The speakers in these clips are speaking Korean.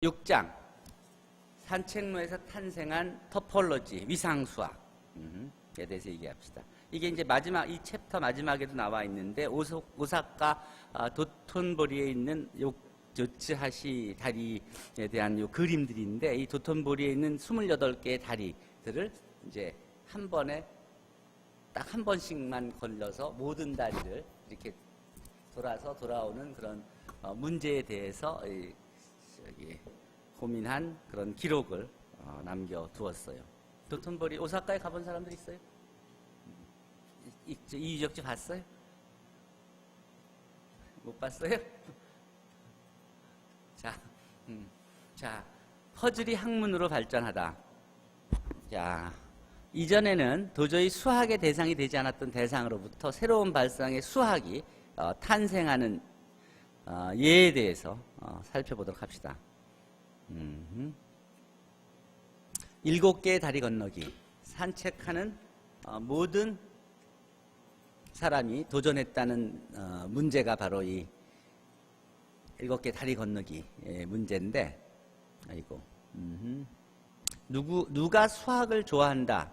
6장 산책로에서 탄생한 토폴로지 위상수학에 대해서 얘기합시다. 이게 이제 마지막 이 챕터 마지막에도 나와 있는데 오사카 도톤보리에 있는 요츠하시 다리에 대한 요 그림들인데 이 도톤보리에 있는 28개의 다리들을 이제 한 번에 딱 한 번씩만 걸려서 모든 다리를 이렇게 돌아서 돌아오는 그런 문제에 대해서 고민한 그런 기록을 남겨두었어요. 도톤보리 오사카에 가본 사람들 있어요? 이 유적지 봤어요? 못 봤어요? 자, 퍼즐이 학문으로 발전하다. 자, 이전에는 도저히 수학의 대상이 되지 않았던 대상으로부터 새로운 발상의 수학이 탄생하는 예에 대해서 살펴보도록 합시다. 7개의 다리 건너기. 산책하는 모든 사람이 도전했다는 문제가 바로 이 7개 다리 건너기의 문제인데, 아이고, 누가 수학을 좋아한다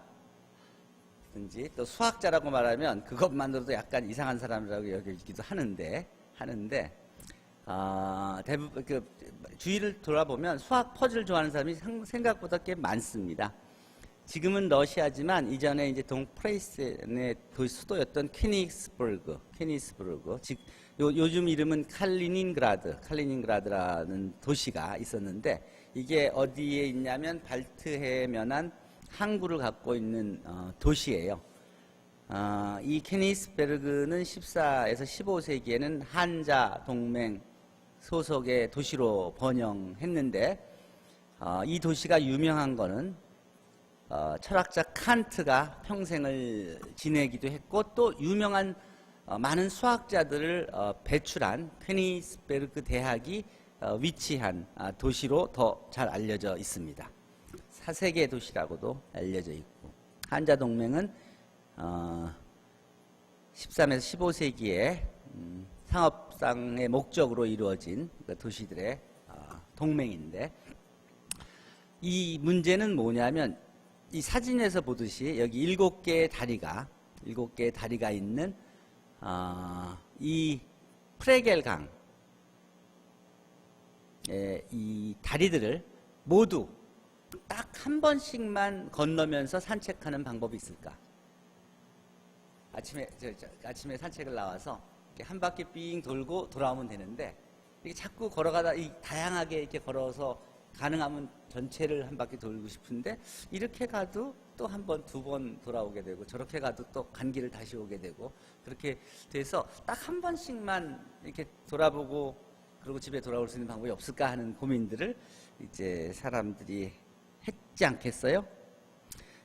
든지 또 수학자라고 말하면 그것만으로도 약간 이상한 사람이라고 여기기도 하는데 대부분 주위를 돌아보면 수학 퍼즐 좋아하는 사람이 생각보다 꽤 많습니다. 지금은 러시아지만 이전에 이제 동프레이스의 수도였던 케니스버그, 즉 요즘 이름은 칼리닝그라드라는 도시가 있었는데 이게 어디에 있냐면 발트해에 면한 항구를 갖고 있는 도시예요. 이 케니스베르그는 14에서 15세기에는 한자 동맹 소속의 도시로 번영했는데 이 도시가 유명한 거는 철학자 칸트가 평생을 지내기도 했고 또 유명한 많은 수학자들을 배출한 케니스베르그 대학이 위치한 도시로 더 잘 알려져 있습니다. 사세계 도시라고도 알려져 있고 한자 동맹은 13에서 15세기에 상업상의 목적으로 이루어진 도시들의 동맹인데 이 문제는 뭐냐면 이 사진에서 보듯이 여기 7개의 다리가 있는 이 프레겔 강의 이 다리들을 모두 딱 한 번씩만 건너면서 산책하는 방법이 있을까? 아침에 산책을 나와서 한 바퀴 삥 돌고 돌아오면 되는데 이게 자꾸 걸어가다 다양하게 이렇게 걸어서 가능하면 전체를 한 바퀴 돌고 싶은데 이렇게 가도 또 한 번, 두 번 돌아오게 되고 저렇게 가도 또 간 길을 다시 오게 되고 그렇게 돼서 딱 한 번씩만 이렇게 돌아보고 그리고 집에 돌아올 수 있는 방법이 없을까 하는 고민들을 이제 사람들이 했지 않겠어요?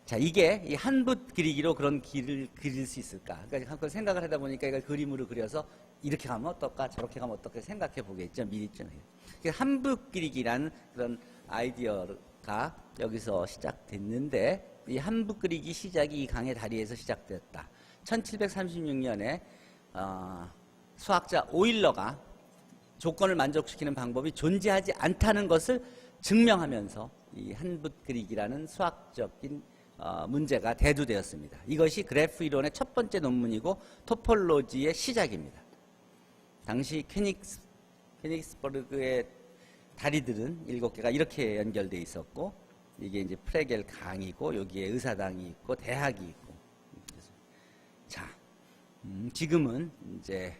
자, 이게 이 한붓 그리기로 그런 길을 그릴 수 있을까? 그러니까 한번 생각을 하다 보니까 이걸 그림으로 그려서 이렇게 가면 어떨까? 저렇게 가면 어떨까? 생각해 보겠죠. 미리 좀. 한붓 그리기라는 그런 아이디어가 여기서 시작됐는데 이 한붓 그리기 시작이 이 강의 다리에서 시작됐다. 1736년에 수학자 오일러가 조건을 만족시키는 방법이 존재하지 않다는 것을 증명하면서 이 한붓 그리기라는 수학적인 문제가 대두되었습니다. 이것이 그래프 이론의 첫 번째 논문이고 토폴로지의 시작입니다. 당시 케닉스버그의 다리들은 7개가 이렇게 연결되어 있었고 이게 이제 프레겔 강이고 여기에 의사당이 있고 대학이 있고 자 지금은 이제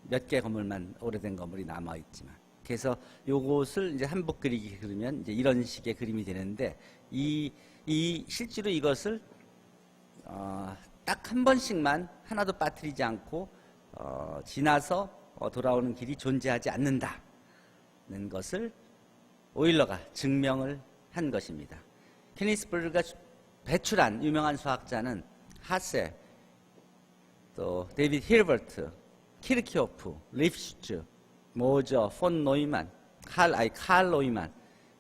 몇 개 건물만 오래된 건물이 남아 있지만 그래서 요것을 이제 한붓 그리기 그러면 이제 이런 식의 그림이 되는데 실제로 이것을 딱 한 번씩만 하나도 빠뜨리지 않고 지나서 돌아오는 길이 존재하지 않는다는 것을 오일러가 증명을 한 것입니다. 케니스버그가 배출한 유명한 수학자는 하세, 또 데이비드 힐버트, 키르키호프, 리프슈츠, 모저, 폰 노이만, 칼 노이만,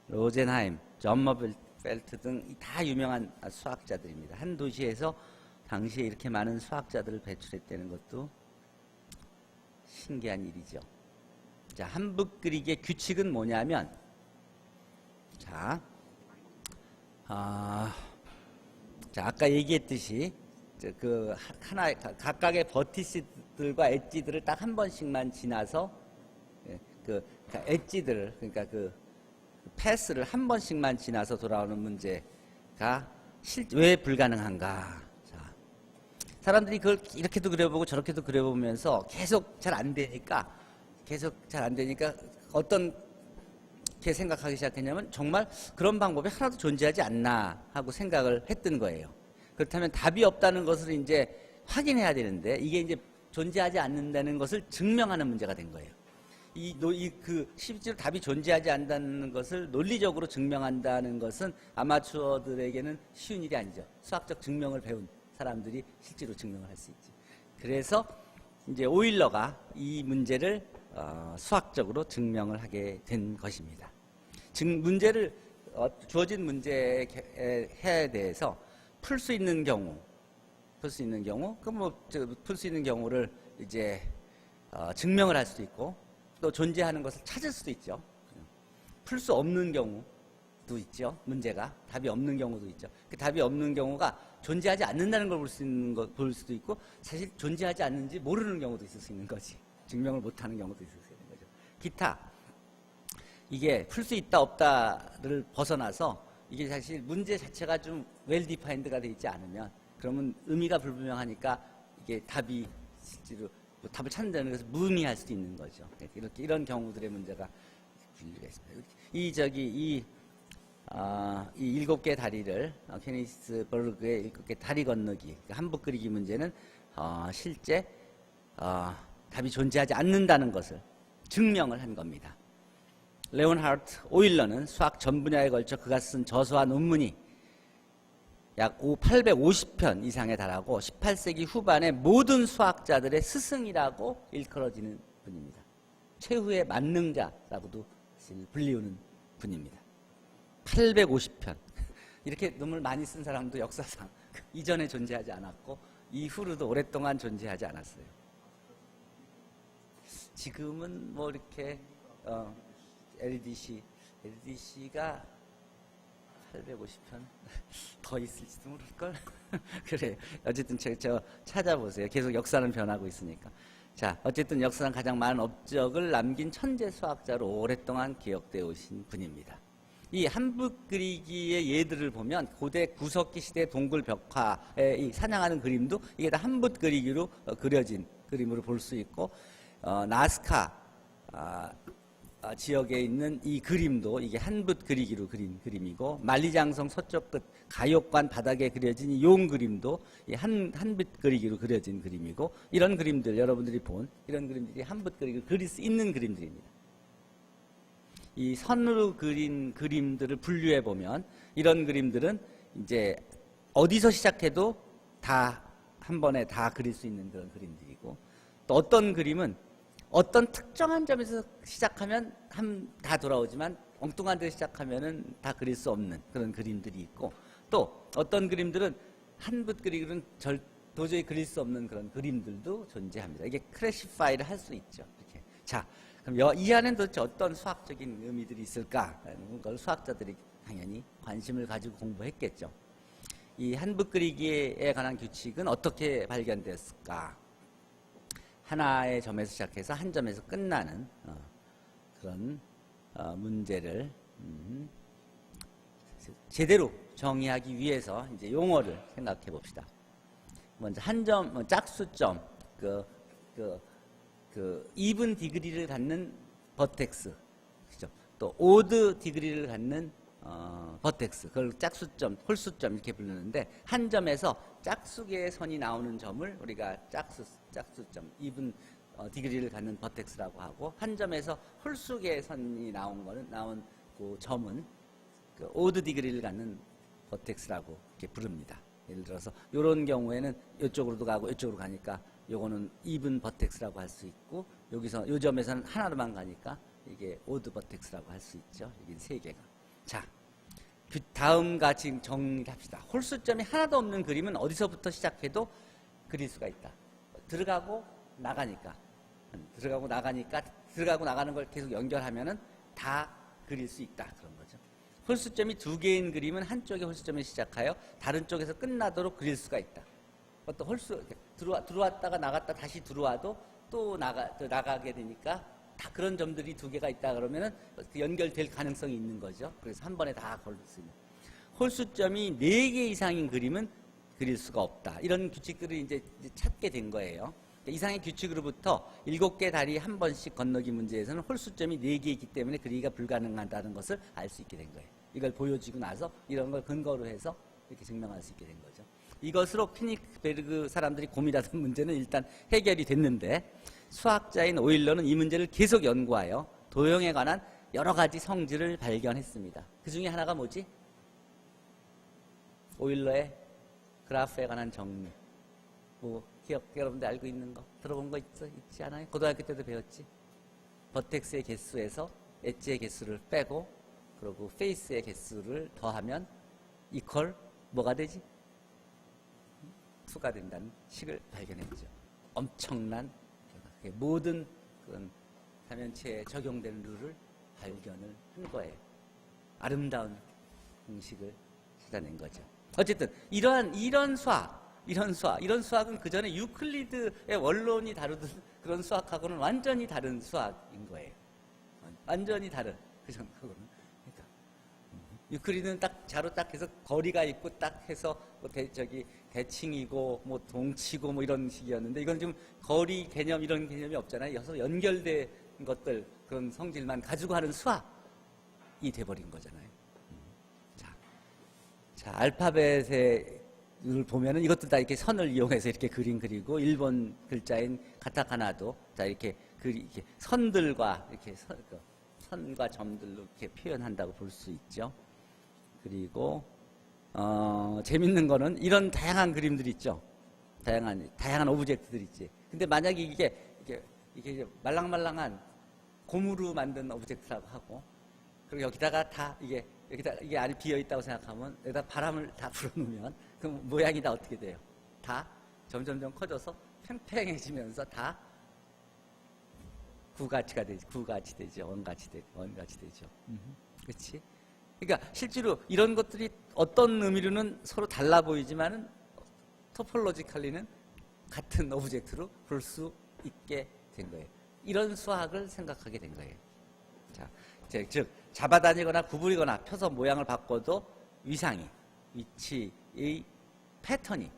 로젠하임, 점머벨트 등 다 유명한 수학자들입니다. 한 도시에서 당시에 이렇게 많은 수학자들을 배출했다는 것도 신기한 일이죠. 자, 자, 한붓 그리기의 규칙은 뭐냐면, 자, 자, 아까 얘기했듯이 그 하나 각각의 버티스들과 엣지들을 딱 한 번씩만 지나서 그 엣지들을 그러니까 그 패스를 한 번씩만 지나서 돌아오는 문제가 왜 불가능한가? 자, 사람들이 그걸 이렇게도 그려보고 저렇게도 그려보면서 계속 잘 안 되니까 어떻게 생각하기 시작했냐면 정말 그런 방법이 하나도 존재하지 않나 하고 생각을 했던 거예요. 그렇다면 답이 없다는 것을 이제 확인해야 되는데 이게 이제 존재하지 않는다는 것을 증명하는 문제가 된 거예요. 실제로 답이 존재하지 않는다는 것을 논리적으로 증명한다는 것은 아마추어들에게는 쉬운 일이 아니죠. 수학적 증명을 배운 사람들이 실제로 증명을 할 수 있지. 그래서 이제 오일러가 이 문제를 수학적으로 증명을 하게 된 것입니다. 문제를 주어진 문제에 대해서 풀 수 있는 경우, 풀 수 있는 경우를 이제 증명을 할 수도 있고 또 존재하는 것을 찾을 수도 있죠. 풀 수 없는 경우도 있죠. 문제가 답이 없는 경우도 있죠. 그 답이 없는 경우가 존재하지 않는다는 걸 볼 수도 있고 사실 존재하지 않는지 모르는 경우도 있을 수 있는 거지. 증명을 못하는 경우도 있을 수 있는 거죠. 기타 이게 풀 수 있다 없다를 벗어나서 이게 사실 문제 자체가 좀 웰 디파인드가 되어 있지 않으면 그러면 의미가 불분명하니까 이게 답이 실제로 답을 찾는다는 것을 무의미할 수도 있는 거죠. 이렇게 이런 경우들의 문제가 분류가 있습니다. 이 7개 다리를 케니스 버그의 7개 다리 건너기 한붓 그리기 문제는 실제 답이 존재하지 않는다는 것을 증명을 한 겁니다. 레온하르트 오일러는 수학 전 분야에 걸쳐 그가 쓴 저서와 논문이 약 850편 이상에 달하고 18세기 후반의 모든 수학자들의 스승이라고 일컬어지는 분입니다. 최후의 만능자라고도 불리우는 분입니다. 850편. 이렇게 논문을 많이 쓴 사람도 역사상 이전에 존재하지 않았고 이후로도 오랫동안 존재하지 않았어요. 지금은 뭐 이렇게 LDC가 850편 더 있을지도 모를걸. 그래요. 어쨌든 저 찾아보세요. 계속 역사는 변하고 있으니까. 자, 어쨌든 역사상 가장 많은 업적을 남긴 천재 수학자로 오랫동안 기억되어 오신 분입니다. 이 한붓 그리기의 예들을 보면 고대 구석기 시대 동굴 벽화에 이 사냥하는 그림도 이게 다 한붓 그리기로 그려진 그림으로 볼 수 있고 나스카 지역에 있는 이 그림도 이게 한붓 그리기로 그린 그림이고 만리장성 서쪽 끝 가욕관 바닥에 그려진 이 용 그림도 이 한붓 그리기로 그려진 그림이고 이런 그림들 여러분들이 본 이런 그림들이 한붓 그리기로 그릴 수 있는 그림들입니다. 이 선으로 그린 그림들을 분류해 보면 이런 그림들은 이제 어디서 시작해도 다 한 번에 다 그릴 수 있는 그런 그림들이고 또 어떤 그림은 어떤 특정한 점에서 시작하면 다 돌아오지만 엉뚱한 데서 시작하면은 다 그릴 수 없는 그런 그림들이 있고 또 어떤 그림들은 한붓 그리기로는 도저히 그릴 수 없는 그런 그림들도 존재합니다. 이게 클래시파이를 할 수 있죠. 이렇게. 자, 그럼 이 안에는 도대체 어떤 수학적인 의미들이 있을까라는 걸 수학자들이 당연히 관심을 가지고 공부했겠죠. 이 한붓 그리기에 관한 규칙은 어떻게 발견됐을까? 하나의 점에서 시작해서 한 점에서 끝나는 그런 문제를 제대로 정의하기 위해서 이제 용어를 생각해 봅시다. 먼저 한 점, 짝수점, 이븐 디그리를 갖는 버텍스, 그죠? 또 오드 디그리를 갖는 버텍스, 그걸 짝수점, 홀수점 이렇게 부르는데 한 점에서 짝수계의 선이 나오는 점을 우리가 짝수점, 이븐 디그리를 갖는 버텍스라고 하고 한 점에서 홀수계의 선이 나온 그 점은 그 오드 디그리를 갖는 버텍스라고 이렇게 부릅니다. 예를 들어서 이런 경우에는 이쪽으로도 가고 이쪽으로 가니까 요거는 이븐 버텍스라고 할 수 있고 여기서 요 점에서는 하나로만 가니까 이게 오드 버텍스라고 할 수 있죠. 이게 세 개가. 자, 다음과 지금 정리를 합시다. 홀수점이 하나도 없는 그림은 어디서부터 시작해도 그릴 수가 있다. 들어가고 나가니까 들어가고 나가는 걸 계속 연결하면은 다 그릴 수 있다 그런 거죠. 홀수점이 두 개인 그림은 한쪽에 홀수점이 시작하여 다른 쪽에서 끝나도록 그릴 수가 있다. 어떤 홀수 들어왔다가 나갔다 다시 들어와도 또 나가게 되니까 다 그런 점들이 두 개가 있다 그러면은 연결될 가능성이 있는 거죠. 그래서 한 번에 다 걸 수 있는. 홀수점이 4개 이상인 그림은 그릴 수가 없다. 이런 규칙들을 이제 찾게 된 거예요. 이상의 규칙으로부터 7개 다리 한 번씩 건너기 문제에서는 홀수점이 4개 있기 때문에 그리기가 불가능하다는 것을 알 수 있게 된 거예요. 이걸 보여주고 나서 이런 걸 근거로 해서 이렇게 증명할 수 있게 된 거죠. 이것으로 퀴닉베르그 사람들이 고민하던 문제는 일단 해결이 됐는데 수학자인 오일러는 이 문제를 계속 연구하여 도형에 관한 여러 가지 성질을 발견했습니다. 그 중에 하나가 뭐지? 오일러의 그래프에 관한 정리. 뭐 여러분들 알고 있는 거 들어본 거 있지 않아요? 고등학교 때도 배웠지. 버텍스의 개수에서 엣지의 개수를 빼고 그리고 페이스의 개수를 더하면 이퀄 뭐가 되지? 2가 된다는 식을 발견했죠. 엄청난 모든 그런 다면체에 적용되는 룰을 발견을 한 거예요. 아름다운 공식을 찾아낸 거죠. 어쨌든 이런 수학은 그 전에 유클리드의 원론이 다루던 그런 수학하고는 완전히 다른 수학인 거예요. 완전히 다른 그 전하고는. 그러니까 유클리드는 딱 자로 딱 해서 거리가 있고 딱 해서 뭐 대칭이고 뭐 동치고 뭐 이런 식이었는데 이건 지금 거리 개념 이런 개념이 없잖아요. 여기서 연결된 것들 그런 성질만 가지고 하는 수학이 돼버린 거잖아요. 자, 알파벳을 보면은 이것도 다 이렇게 선을 이용해서 이렇게 그리고 일본 글자인 가타카나도 자 이렇게 선들과 이렇게 선과 점들로 이렇게 표현한다고 볼 수 있죠. 그리고 재밌는 거는 이런 다양한 그림들 있죠. 다양한 오브젝트들 있지. 근데 만약에 이게 이제 말랑말랑한 고무로 만든 오브젝트라고 하고 그리고 여기다가 다 이게 안에 비어 있다고 생각하면 여기다 바람을 다 불어넣으면 그 모양이 다 어떻게 돼요? 다 점점점 커져서 팽팽해지면서 다 구같이 되죠. 원같이 되죠. 그렇지? 그러니까 실제로 이런 것들이 어떤 의미로는 서로 달라 보이지만은 토폴로지컬리는 같은 오브젝트로 볼 수 있게 된 거예요. 이런 수학을 생각하게 된 거예요. 자, 즉 잡아다니거나 구부리거나 펴서 모양을 바꿔도 위치의 패턴이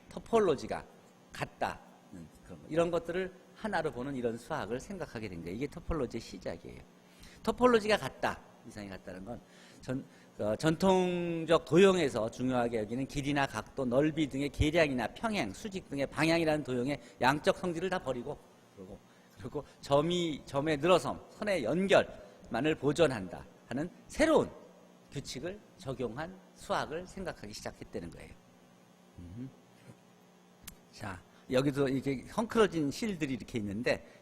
토폴로지가 같다는 이런 것들을 하나로 보는 이런 수학을 생각하게 된 거예요. 이게 토폴로지의 시작이에요. 토폴로지가 같다, 이상이 같다는 건 전통적 도형에서 중요하게 여기는 길이나 각도, 넓이 등의 계량이나 평행, 수직 등의 방향이라는 도형의 양적 성질을 다 버리고 그리고 점의 늘어섬, 선의 연결만을 보존한다 하는 새로운 규칙을 적용한 수학을 생각하기 시작했다는 거예요. 자, 여기도 이렇게 헝클어진 실들이 이렇게 있는데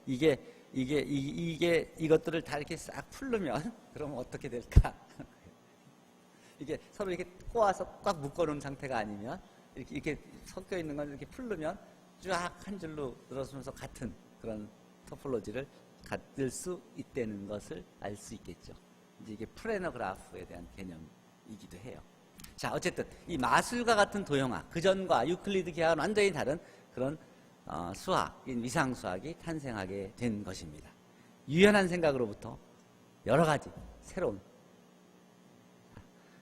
이것들을 다 이렇게 싹 풀르면 그러면 어떻게 될까? 이게 서로 이렇게 꼬아서 꽉 묶어놓은 상태가 아니면 이렇게 섞여 있는 건 이렇게 풀르면 쫙 한 줄로 늘어서면서 같은 그런 토폴로지를 갖을 수 있다는 것을 알 수 있겠죠. 이제 이게 플래너 그래프에 대한 개념이기도 해요. 자, 어쨌든 이 마술과 같은 도형화, 그전과 유클리드 기하와는 완전히 다른 그런 수학인 위상수학이 탄생하게 된 것입니다. 유연한 생각으로부터 여러 가지 새로운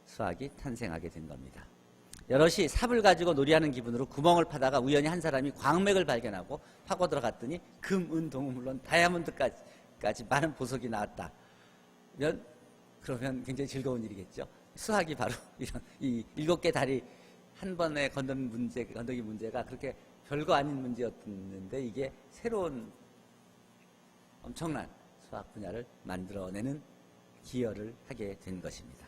수학이 탄생하게 된 겁니다. 여럿이 삽을 가지고 놀이하는 기분으로 구멍을 파다가 우연히 한 사람이 광맥을 발견하고 파고 들어갔더니 금, 은, 동은 물론 다이아몬드까지 많은 보석이 나왔다. 그러면 굉장히 즐거운 일이겠죠. 수학이 바로 이런 이 7개 다리 한 번에 건너기 문제가 그렇게 별거 아닌 문제였는데 이게 새로운 엄청난 수학 분야를 만들어내는 기여를 하게 된 것입니다.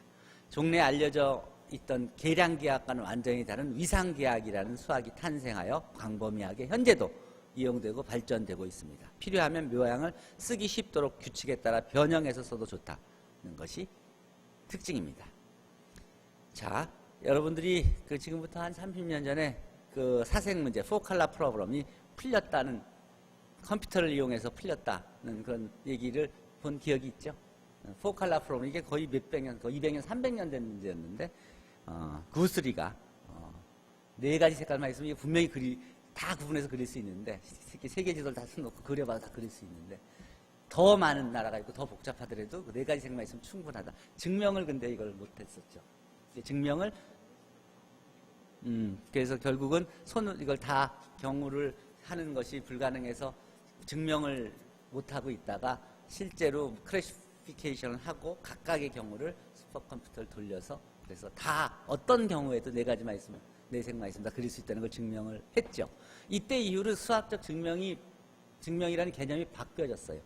종래에 알려져 있던 계량계약과는 완전히 다른 위상계약이라는 수학이 탄생하여 광범위하게 현재도 이용되고 발전되고 있습니다. 필요하면 묘양을 쓰기 쉽도록 규칙에 따라 변형해서 써도 좋다는 것이 특징입니다. 자, 여러분들이 지금부터 한 30년 전에 그 사색 문제, 포칼라 프로그램이 풀렸다는 컴퓨터를 이용해서 풀렸다는 그런 얘기를 본 기억이 있죠. 포칼라 프롬 이게 거의 몇백 년, 거의 200년, 300년 된 문제였는데 구스리가 네 가지 색깔만 있으면 이게 분명히 다 구분해서 그릴 수 있는데 세계 지도를 다 써놓고 그려봐도 다 그릴 수 있는데 더 많은 나라가 있고 더 복잡하더라도 그 네 가지 색만 있으면 충분하다. 증명을 근데 이걸 못했었죠. 증명을 그래서 결국은 손을 이걸 다 경우를 하는 것이 불가능해서 증명을 못하고 있다가 실제로 클래시피케이션을 하고 각각의 경우를 슈퍼컴퓨터를 돌려서 그래서 다 어떤 경우에도 네 가지만 있으면 네 색만 있으면 다 그릴 수 있다는 걸 증명을 했죠. 이때 이후로 수학적 증명이라는 개념이 바뀌어졌어요.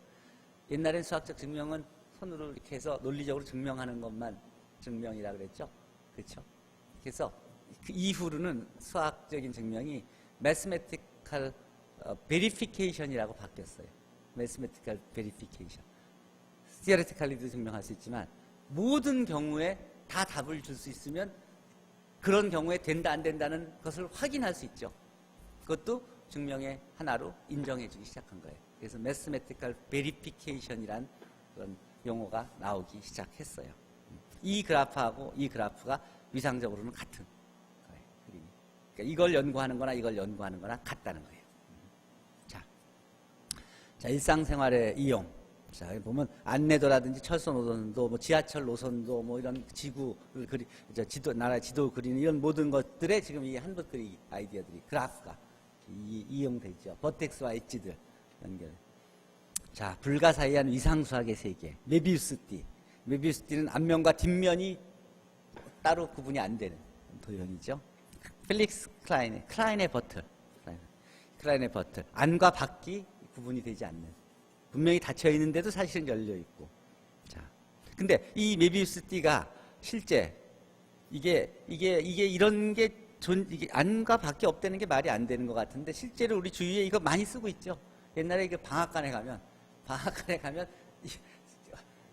옛날엔 수학적 증명은 손으로 이렇게 해서 논리적으로 증명하는 것만 증명이라 그랬죠. 그렇죠? 그래서 그 이후로는 수학적인 증명이 mathematical verification이라고 바뀌었어요. mathematical verification. theoretically도 증명할 수 있지만 모든 경우에 다 답을 줄 수 있으면 그런 경우에 된다 안 된다는 것을 확인할 수 있죠. 그것도 증명의 하나로 인정해 주기 시작한 거예요. 그래서 mathematical verification이란 그런 용어가 나오기 시작했어요. 이 그래프하고 이 그래프가 위상적으로는 같은 거예요. 그러니까 이걸 연구하는 거나 이걸 연구하는 거나 같다는 거예요. 자, 일상생활의 이용. 자, 보면 안내도라든지 철도 노선도, 뭐 지하철 노선도, 뭐 이런 지구를 나라 지도 그리는 이런 모든 것들에 지금 이 한붓 그리기 아이디어들이 그래프가 이용되죠. 버텍스와 엣지들 연결. 자, 불가사의한 위상수학의 세계. 메비우스띠. 메비우스띠는 앞면과 뒷면이 따로 구분이 안 되는 도형이죠. 펠릭스 클라인의 버틀. 안과 밖이 구분이 되지 않는. 분명히 닫혀 있는데도 사실은 열려 있고. 자, 근데 이 메비우스띠가 실제 이게 이런 게 이게 안과 밖에 없다는 게 말이 안 되는 것 같은데 실제로 우리 주위에 이거 많이 쓰고 있죠. 옛날에 그 방앗간에 가면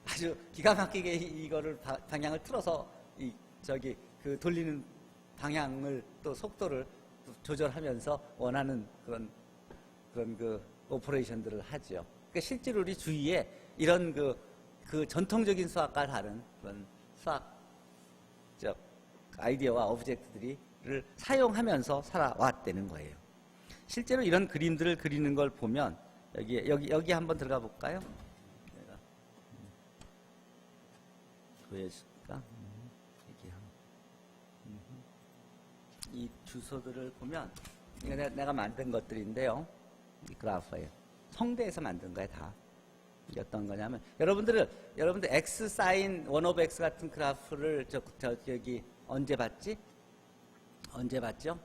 아주 기가 막히게 이거를 방향을 틀어서 그 돌리는 방향을 또 속도를 또 조절하면서 원하는 그런 그 오퍼레이션들을 하죠. 그러니까 실제로 우리 주위에 이런 그 전통적인 수학과 다른 그런 수학적 아이디어와 오브젝트들을 사용하면서 살아왔다는 거예요. 실제로 이런 그림들을 그리는 걸 보면 여기 한번 들어가 볼까요? 내가 보여줄까? 이 주소들을 보면 이거 내가 만든 것들인데요. 이 그래프예요. 성대에서 만든 거예요, 다. 이게 어떤 거냐면 여러분들 x 사인 1 오브 x 같은 그래프를 여기 언제 봤지? 언제 봤죠?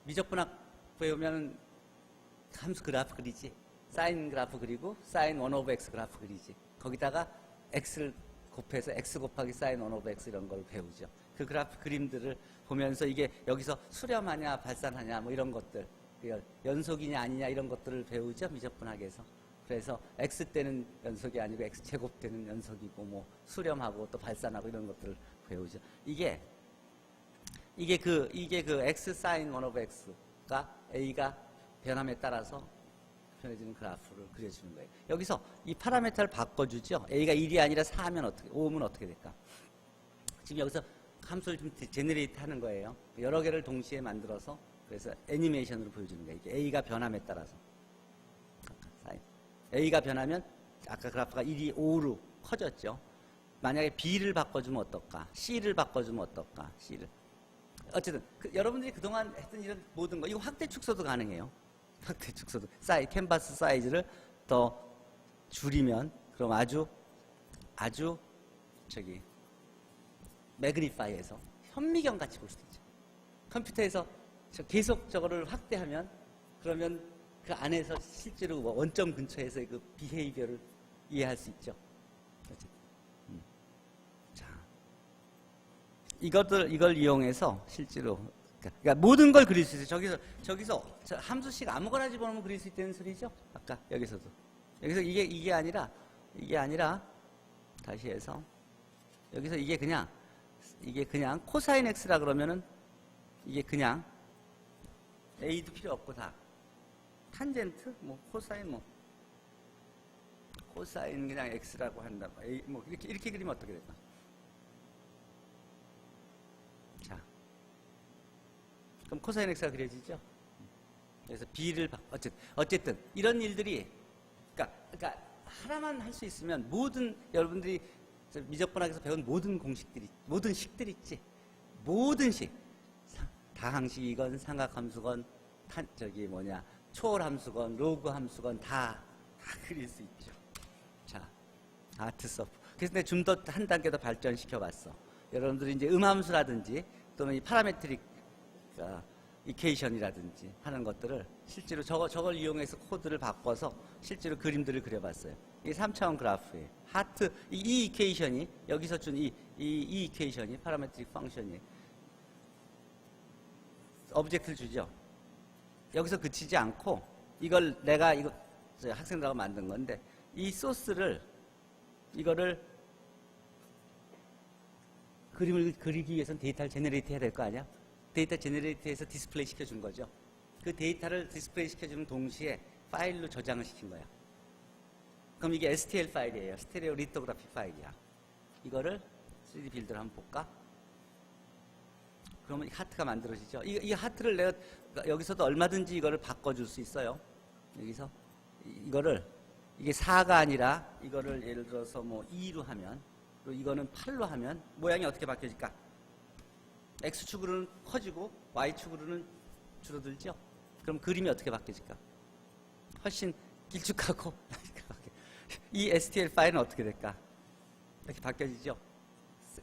미적분학 배우면 함수 그래프 그리지. 사인 그래프 그리고 사인 1 오브 x 그래프 그리지. 거기다가 x를 곱해서 x 곱하기 사인 1 오브 x 이런 걸 배우죠. 그 그래프 그림들을 보면서 이게 여기서 수렴하냐 발산하냐 뭐 이런 것들, 연속이냐 아니냐 이런 것들을 배우죠, 미적분학에서. 그래서 x 때는 연속이 아니고 x 제곱 때는 연속이고 뭐 수렴하고 또 발산하고 이런 것들을 배우죠. 이게 그 x 사인 1 오브 x가 a가 변함에 따라서 변해지는 그래프를 그려주는 거예요. 여기서 이 파라미터를 바꿔주죠. a가 1이 아니라 4면 5면 어떻게 될까? 지금 여기서 함수를 좀 제너레이트 하는 거예요. 여러 개를 동시에 만들어서 그래서 애니메이션으로 보여주는 거예요. 이게 a가 변함에 따라서. a가 변하면 아까 그래프가 1이 5로 커졌죠. 만약에 b를 바꿔주면 어떨까? c를 바꿔주면 어떨까? c를. 어쨌든 여러분들이 그동안 했던 이런 모든 거 이거 확대 축소도 가능해요. 확대 축소도 캔버스 사이즈를 더 줄이면 그럼 아주 매그니파이해서 현미경 같이 볼 수도 있죠. 컴퓨터에서 계속 저거를 확대하면 그러면 그 안에서 실제로 원점 근처에서 그 비헤이비어를 이해할 수 있죠. 자, 이걸 이용해서 실제로 그러니까 모든 걸 그릴 수 있어요. 저기서 함수씩 아무거나 집어넣으면 그릴 수 있다는 소리죠. 아까 여기서도 이게 아니라 다시 해서 여기서 이게 그냥 코사인 x라 그러면은 이게 그냥 a도 필요 없고 다 탄젠트, 뭐 코사인, 뭐 코사인 그냥 x라고 한다. 뭐 이렇게 그리면 어떻게 될까? 자, 그럼 코사인 x가 그려지죠? 그래서 b를 어쨌든 이런 일들이 그러니까 하나만 할 수 있으면 모든 여러분들이 미적분학에서 배운 모든 공식들이 모든 식들 있지, 모든 식, 다항식이건 삼각함수건 초월함수건 로그 함수건 다 그릴 수 있죠. 자, 아트 서프. 그래서 내가 좀 더 한 단계 더 발전시켜 봤어. 여러분들이 이제 음함수라든지 또는 이 파라메트릭 이케이션이라든지 하는 것들을 실제로 저걸 이용해서 코드를 바꿔서 실제로 그림들을 그려봤어요. 이게 3차원 그래프예요. 하트 이 이케이션이 여기서 준 이 이케이션이 파라메트릭 펑션이 오브젝트를 주죠. 여기서 그치지 않고 이걸 내가 이거 학생들하고 만든 건데 이 소스를 이거를 그림을 그리기 위해서는 데이터를 제너레이트 해야 될 거 아니야? 데이터 제너레이트해서 디스플레이 시켜준 거죠. 그 데이터를 디스플레이 시켜주는 동시에 파일로 저장을 시킨 거야. 그럼 이게 STL 파일이에요. 스테레오 리토그래피 파일이야. 이거를 3D 빌드를 한번 볼까? 그러면 하트가 만들어지죠. 이 하트를 내가 여기서도 얼마든지 이거를 바꿔줄 수 있어요. 여기서 이거를 이게 4가 아니라 이거를 예를 들어서 뭐 2로 하면 그리고 이거는 8로 하면 모양이 어떻게 바뀌어질까? X축으로는 커지고 Y축으로는 줄어들죠. 그럼 그림이 어떻게 바뀌어질까? 훨씬 길쭉하고 이 STL 파일은 어떻게 될까? 이렇게 바뀌어지죠.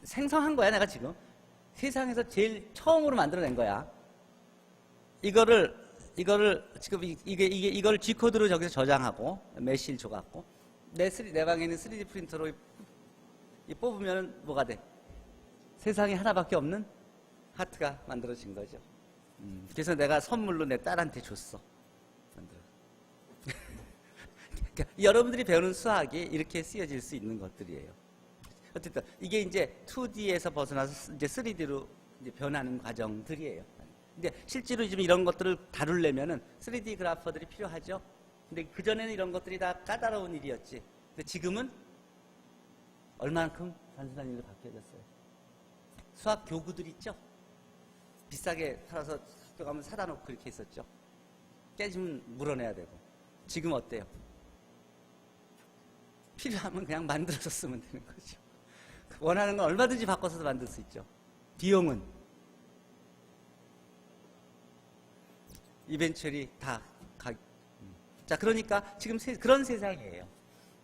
생성한 거야 내가 지금. 세상에서 제일 처음으로 만들어낸 거야. 이거를 지금 이걸 G코드로 저기서 저장하고 메시를 줘갖고 내 방에 있는 3D 프린터로 뽑으면 뭐가 돼? 세상에 하나밖에 없는 하트가 만들어진 거죠. 그래서 내가 선물로 내 딸한테 줬어. 그러니까 여러분들이 배우는 수학이 이렇게 쓰여질 수 있는 것들이에요. 어쨌든 이게 이제 2D에서 벗어나서 이제 3D로 이제 변하는 과정들이에요. 근데 실제로 지금 이런 것들을 다루려면은 3D 그래퍼들이 필요하죠. 근데 그전에는 이런 것들이 다 까다로운 일이었지. 근데 지금은 얼만큼 단순한 일로 바뀌어졌어요. 수학 교구들 있죠? 비싸게 팔아서 학교 가면 사다 놓고 이렇게 했었죠. 깨지면 물어내야 되고. 지금 어때요? 필요하면 그냥 만들어서 쓰면 되는 거죠. 원하는 건 얼마든지 바꿔서 만들 수 있죠. 비용은 이벤츄얼이 다 자, 그러니까 지금 그런 세상이에요.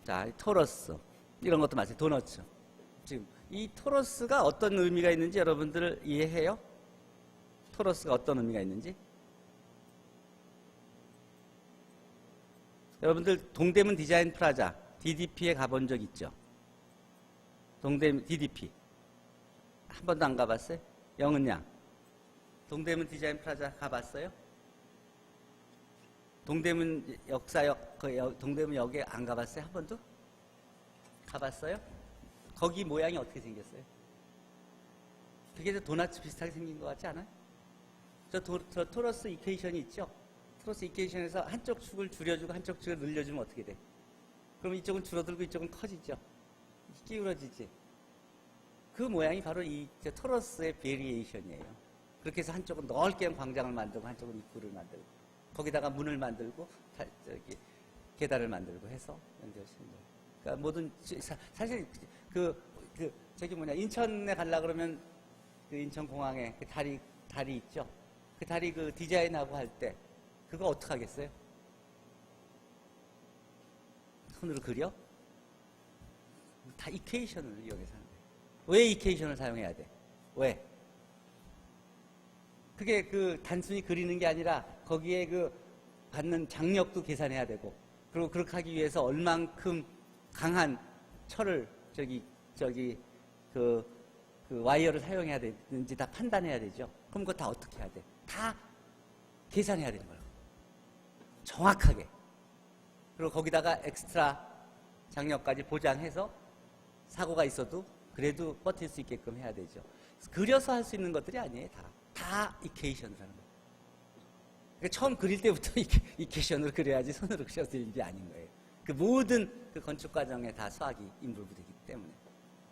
자, 토러스 이런 것도 마찬가지. 도너츠. 지금 이 토러스가 어떤 의미가 있는지 여러분들 이해해요? 토러스가 어떤 의미가 있는지? 여러분들 동대문 디자인 프라자 DDP에 가본 적 있죠? 동대문 DDP 한 번도 안 가봤어요? 영은 양 동대문 디자인 프라자 가봤어요? 동대문 역사역 동대문 역에 안 가봤어요? 한 번도? 가봤어요? 거기 모양이 어떻게 생겼어요? 그게 도넛 비슷하게 생긴 것 같지 않아요? 저 토러스 이퀘이션이 있죠? 토러스 이퀘이션에서 한쪽 축을 줄여주고 한쪽 축을 늘려주면 어떻게 돼? 그럼 이쪽은 줄어들고 이쪽은 커지죠? 기울어지지? 그 모양이 바로 이 토러스의 베리에이션이에요. 그렇게 해서 한쪽은 넓게 광장을 만들고 한쪽은 입구를 만들고 거기다가 문을 만들고 계단을 만들고 해서 연결시키는 거예요. 그러니까 모든 사실 저기 인천에 가려고 그러면 그 인천공항에 그 다리 있죠? 그 다리 그 디자인하고 할 때 그거 어떻게 하겠어요? 손으로 그려? 다 이퀘이션을 이용해서 하는 거예요. 왜 이퀘이션을 사용해야 돼? 왜? 그게 그 단순히 그리는 게 아니라 거기에 그 받는 장력도 계산해야 되고 그리고 그렇게 하기 위해서 얼만큼 강한 철을 그 와이어를 사용해야 되는지 다 판단해야 되죠. 그럼 그거 다 어떻게 해야 돼? 다 계산해야 되는 거예요. 정확하게. 그리고 거기다가 엑스트라 장력까지 보장해서 사고가 있어도 그래도 버틸 수 있게끔 해야 되죠. 그려서 할 수 있는 것들이 아니에요. 다 이퀘이션을 하는 거예요. 그러니까 처음 그릴 때부터 이케이션으로 그려야지 손으로 그려서 일이 아닌 거예요. 그 모든 그 건축 과정에 다 수학이 인볼브되기 때문에.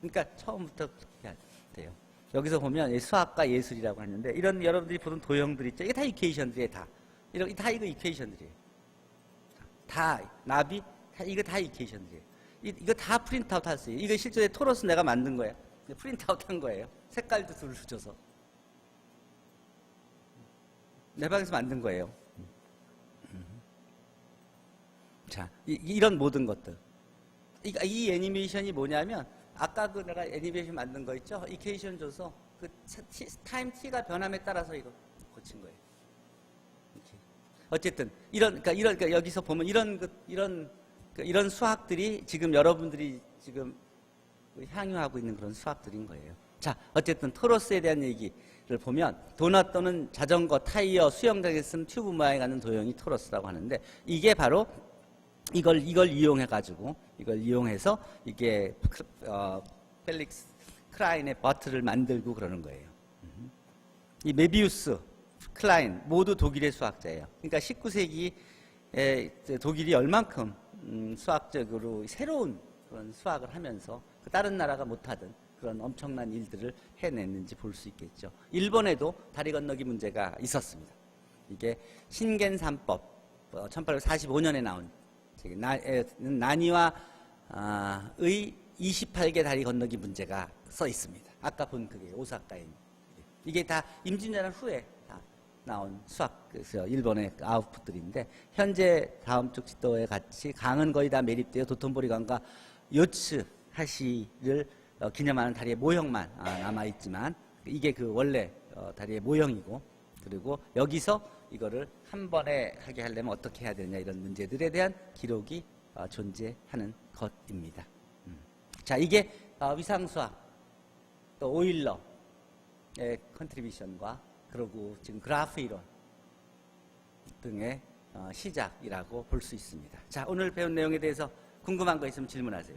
그러니까 처음부터 그렇게 해야 돼요. 여기서 보면 수학과 예술이라고 하는데 이런 여러분들이 보는 도형들 있죠. 이게 다 이케이션들이에요. 다 이거 이케이션들이에요. 다 나비 이거 다 이케이션들이에요. 이거 다 프린트아웃 할 수 있어요. 이거 실제 토러스 내가 만든 거예요. 프린트아웃 한 거예요. 색깔도 둘 줘서 내 방에서 만든 거예요. 자, 이런 모든 것들. 이 애니메이션이 뭐냐면 아까 그 내가 애니메이션 만든 거 있죠? 이케이션 줘서 그 타임 t가 변함에 따라서 이거 고친 거예요. 이렇게. 어쨌든 그러니까 여기서 보면 이런 수학들이 지금 여러분들이 지금 향유하고 있는 그런 수학들인 거예요. 자, 어쨌든 토러스에 대한 얘기를 보면 도넛 또는 자전거, 타이어, 수영장에 쓰는 튜브 모양이 가는 도형이 토러스라고 하는데 이게 바로 이걸 이용해서 이게 펠릭스 클라인의 버트를 만들고 그러는 거예요. 이 메비우스, 클라인 모두 독일의 수학자예요. 그러니까 19세기에 독일이 얼만큼 수학적으로 새로운 그런 수학을 하면서 다른 나라가 못하던 그런 엄청난 일들을 해냈는지 볼 수 있겠죠. 일본에도 다리 건너기 문제가 있었습니다. 이게 신겐3법 1845년에 나온 나니와의 28개 다리 건너기 문제가 써 있습니다. 아까 본 그게 오사카에 이게 다 임진왜란 후에 다 나온 수학 일본의 아웃풋들인데 현재 다음 쪽 지도에 같이 강은 거의 다 매립되어 도톤보리 강과 요츠 하시를 기념하는 다리의 모형만 남아있지만 이게 그 원래 다리의 모형이고 그리고 여기서 이거를 한 번에 하게 하려면 어떻게 해야 되느냐 이런 문제들에 대한 기록이 존재하는 것입니다. 자, 이게 위상수학 또 오일러의 컨트리뷰션과 그리고 지금 그래프 이론 등의 시작이라고 볼 수 있습니다. 자, 오늘 배운 내용에 대해서 궁금한 거 있으면 질문하세요.